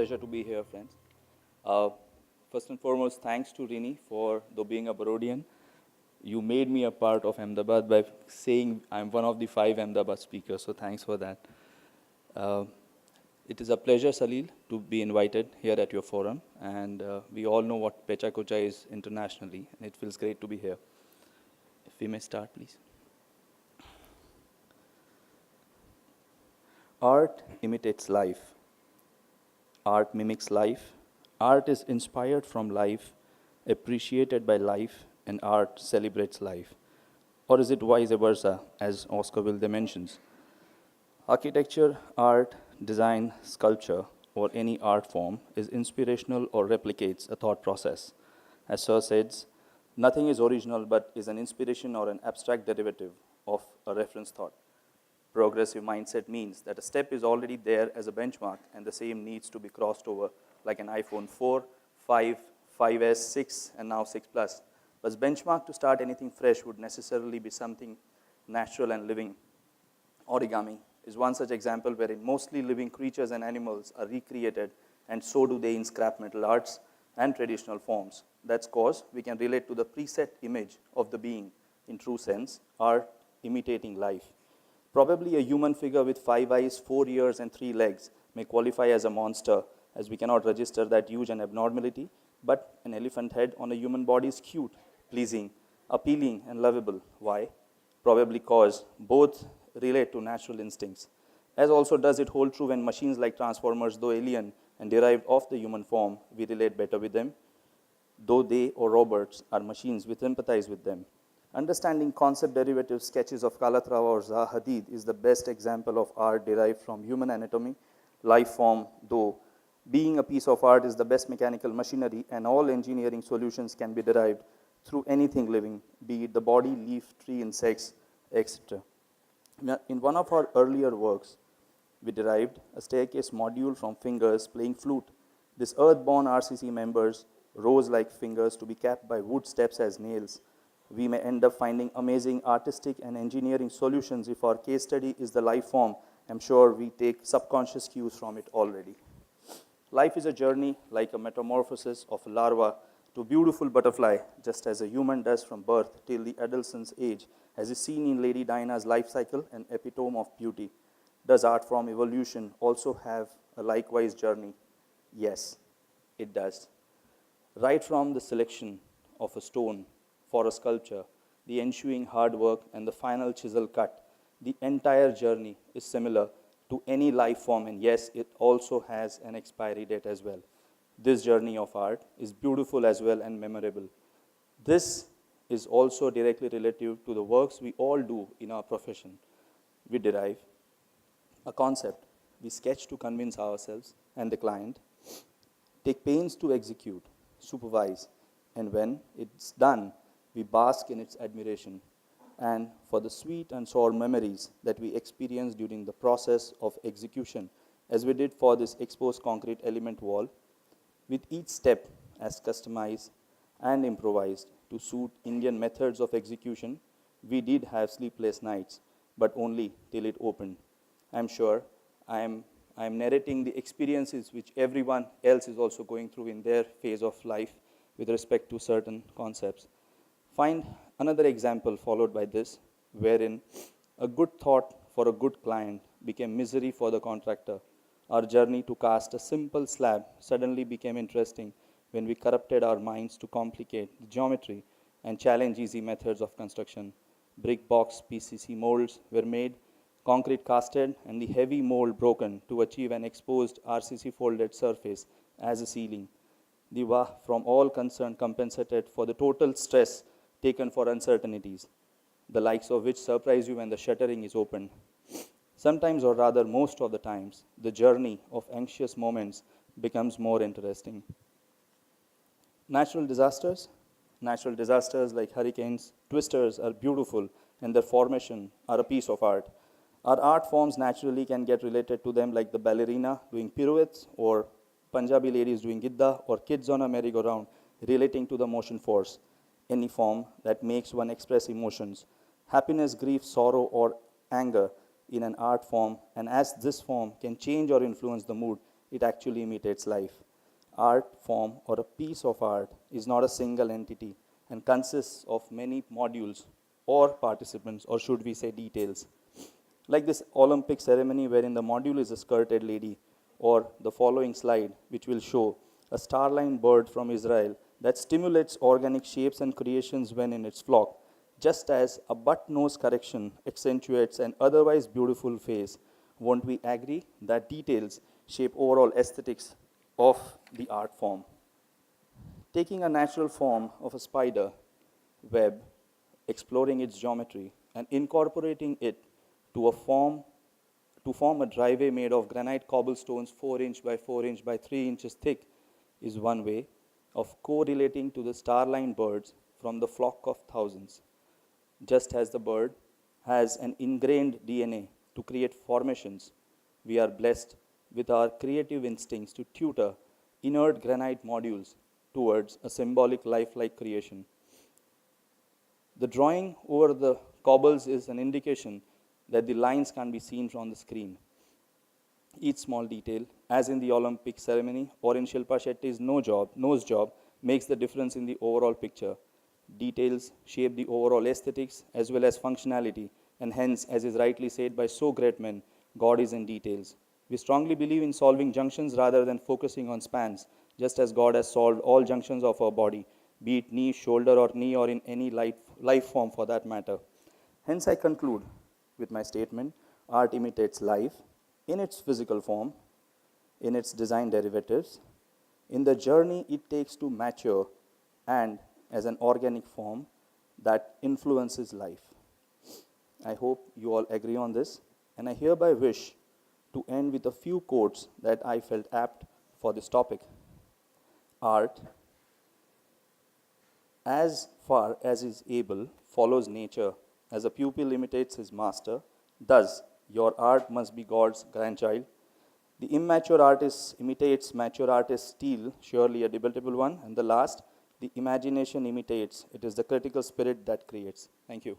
pleasure to be here, friends. Uh, First and foremost, thanks to Rini for, though being a Barodian, you made me a part of Ahmedabad by saying I'm one of the 5 Ahmedabad speakers, so thanks for that. Uh, it is a pleasure, Salil, to be invited here at your forum, and we all know what PechaKucha is internationally, and it feels great to be here. If we may start, please. Art imitates life. Art mimics life. Art is inspired from life, appreciated by life, and art celebrates life. Or is it vice versa, as Oscar Wilde mentions? Architecture, art, design, sculpture, or any art form is inspirational or replicates a thought process. As Sir says, nothing is original but is an inspiration or an abstract derivative of a reference thought. Progressive mindset means that a step is already there as a benchmark and the same needs to be crossed over like an iPhone 4, 5, 5S, 6, and now 6 Plus. But benchmark to start anything fresh would necessarily be something natural and living. Origami is one such example wherein mostly living creatures and animals are recreated, and so do they in scrap metal arts and traditional forms. That's cause we can relate to the preset image of the being in true sense, art imitating life. Probably a human figure with 5 eyes, 4 ears, and 3 legs may qualify as a monster, as we cannot register that huge an abnormality, but an elephant head on a human body is cute, pleasing, appealing, and lovable. Why? Probably cause both relate to natural instincts. As also does it hold true when machines like Transformers, though alien and derived of the human form, we relate better with them, though they or robots are machines, we sympathize with them. Understanding concept derivative sketches of Calatrava or Zaha Hadid is the best example of art derived from human anatomy, life form, though being a piece of art is the best mechanical machinery, and all engineering solutions can be derived through anything living, be it the body, leaf, tree, insects, etc. In one of our earlier works, we derived a staircase module from fingers playing flute. This earth-born RCC members rose like fingers to be capped by wood steps as nails. We may end up finding amazing artistic and engineering solutions if our case study is the life form. I'm sure we take subconscious cues from it already. Life is a journey like a metamorphosis of a larva to a beautiful butterfly, just as a human does from birth till the adolescence age, as is seen in Lady Diana's life cycle, an epitome of beauty. Does art form evolution also have a likewise journey? Yes, it does. Right from the selection of a stone for a sculpture, the ensuing hard work, and the final chisel cut, the entire journey is similar to any life form, and yes, it also has an expiry date as well. This journey of art is beautiful as well and memorable. This is also directly relative to the works we all do in our profession. We derive a concept, we sketch to convince ourselves and the client, take pains to execute, supervise, and when it's done, we bask in its admiration, and for the sweet and sour memories that we experience during the process of execution, as we did for this exposed concrete element wall, with each step as customized and improvised to suit Indian methods of execution, we did have sleepless nights, but only till it opened. I'm sure I am narrating the experiences which everyone else is also going through in their phase of life with respect to certain concepts. Find another example followed by this, wherein a good thought for a good client became misery for the contractor. Our journey to cast a simple slab suddenly became interesting when we corrupted our minds to complicate the geometry and challenge easy methods of construction. Brick box PCC molds were made, concrete casted, and the heavy mold broken to achieve an exposed RCC folded surface as a ceiling. The wah from all concerned compensated for the total stress taken for uncertainties, the likes of which surprise you when the shuttering is opened. Sometimes, or rather most of the times, the journey of anxious moments becomes more interesting. Natural disasters like hurricanes, twisters are beautiful, and their formation are a piece of art. Our art forms naturally can get related to them, like the ballerina doing pirouettes, or Punjabi ladies doing gidda, or kids on a merry-go-round relating to the motion force. Any form that makes one express emotions, happiness, grief, sorrow, or anger in an art form, and as this form can change or influence the mood, it actually imitates life. Art form or a piece of art is not a single entity and consists of many modules or participants, or should we say details. Like this Olympic ceremony wherein the module is a skirted lady, or the following slide which will show a starline bird from Israel that stimulates organic shapes and creations when in its flock, just as a butt-nose correction accentuates an otherwise beautiful face. Won't we agree that details shape overall aesthetics of the art form? Taking a natural form of a spider web, exploring its geometry, and incorporating it to form a driveway made of granite cobblestones 4 inch by 4 inch by 3 inches thick is one way of correlating to the starline birds from the flock of thousands. Just as the bird has an ingrained DNA to create formations, we are blessed with our creative instincts to tutor inert granite modules towards a symbolic lifelike creation. The drawing over the cobbles is an indication that the lines can be seen from the screen. Each small detail, as in the Olympic ceremony or in Shilpa Shetty's nose job, makes the difference in the overall picture. Details shape the overall aesthetics as well as functionality, and hence, as is rightly said by so great men, God is in details. We strongly believe in solving junctions rather than focusing on spans, just as God has solved all junctions of our body, be it knee, shoulder, or knee, or in any life form for that matter. Hence, I conclude with my statement, art imitates life in its physical form, in its design derivatives, in the journey it takes to mature, and as an organic form that influences life. I hope you all agree on this, and I hereby wish to end with a few quotes that I felt apt for this topic. Art, as far as is able, follows nature. As a pupil imitates his master, thus your art must be God's grandchild. The immature artist imitates, mature artists steal, surely a debatable one. And the last, the imagination imitates. It is the critical spirit that creates. Thank you.